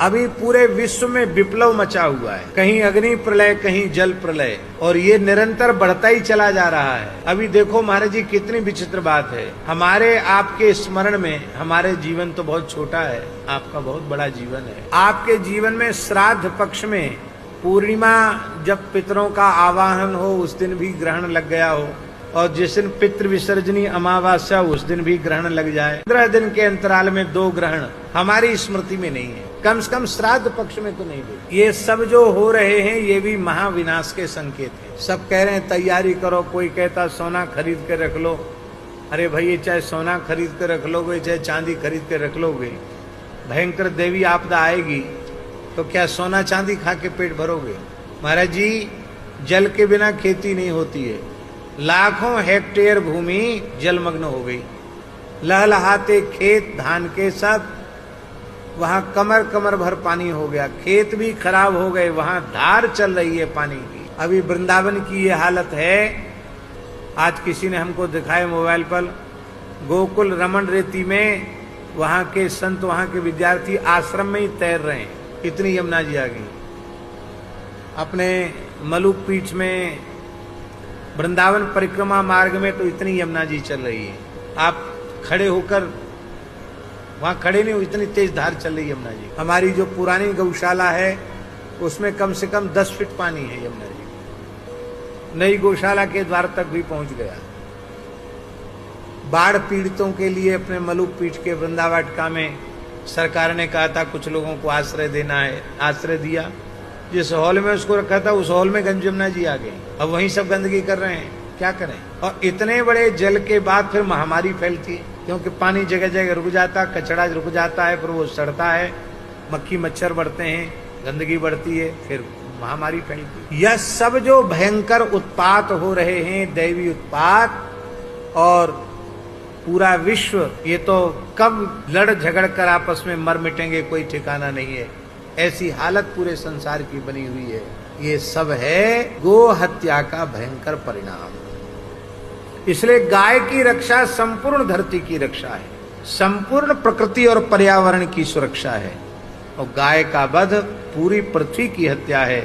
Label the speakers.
Speaker 1: अभी पूरे विश्व में विप्लव मचा हुआ है, कहीं अग्नि प्रलय कहीं जल प्रलय, और ये निरंतर बढ़ता ही चला जा रहा है। अभी देखो महाराज जी कितनी विचित्र बात है, हमारे आपके स्मरण में हमारे जीवन तो बहुत छोटा है, आपका बहुत बड़ा जीवन है। आपके जीवन में श्राद्ध पक्ष में पूर्णिमा जब पितरों का आवाहन हो उस दिन भी ग्रहण लग गया हो, और जिस दिन पितृ विसर्जनी अमावस्या उस दिन भी ग्रहण लग जाए। 15 दिन के अंतराल में 2 ग्रहण हमारी स्मृति में नहीं है, कम से कम श्राद्ध पक्ष में तो नहीं दे। ये सब जो हो रहे हैं ये भी महाविनाश के संकेत है। सब कह रहे हैं तैयारी करो, कोई कहता सोना खरीद के रख लो। अरे भाई चाहे सोना खरीद के रख लोगे चाहे चांदी खरीद के रख लोगे, भयंकर देवी आपदा आएगी तो क्या सोना चांदी खा के पेट भरोगे? महाराज जी जल के बिना खेती नहीं होती है। लाखों हेक्टेयर भूमि जलमग्न हो गई, लहलहाते खेत धान के सब, वहां कमर कमर भर पानी हो गया, खेत भी खराब हो गए, वहां धार चल रही है पानी की। अभी वृंदावन की ये हालत है। आज किसी ने हमको दिखाया मोबाइल पर, गोकुल रमन रेती में वहां के संत, वहां के विद्यार्थी आश्रम में ही तैर रहे हैं, इतनी यमुना जी आ गई। अपने मलुक पीठ में वृंदावन परिक्रमा मार्ग में तो इतनी यमुना जी चल रही है, आप खड़े होकर वहां खड़े नहीं हो, इतनी तेज धार चल रही है यमुना जी। हमारी जो पुरानी गौशाला है उसमें कम से कम 10 फीट पानी है यमुना जी, नई गौशाला के द्वार तक भी पहुंच गया। बाढ़ पीड़ितों के लिए अपने मलुक पीठ के वृंदावाटिका में सरकार ने कहा था कुछ लोगों को आश्रय देना है, आश्रय दिया। जिस हॉल में उसको रखा था उस हॉल में गंज यमुना जी आ गई, अब वहीं सब गंदगी कर रहे हैं, क्या करें? और इतने बड़े जल के बाद फिर महामारी फैलती है, क्योंकि पानी जगह जगह रुक जाता, कचरा रुक जाता है, फिर वो सड़ता है, मक्खी मच्छर बढ़ते हैं, गंदगी बढ़ती है, फिर महामारी फैलती है। यह सब जो भयंकर उत्पात हो रहे हैं, दैवी उत्पात, और पूरा विश्व ये तो कब लड़ झगड़ कर आपस में मर मिटेंगे कोई ठिकाना नहीं है, ऐसी हालत पूरे संसार की बनी हुई है। ये सब है गो हत्या का भयंकर परिणाम। इसलिए गाय की रक्षा संपूर्ण धरती की रक्षा है, संपूर्ण प्रकृति और पर्यावरण की सुरक्षा है, और गाय का वध पूरी पृथ्वी की हत्या है।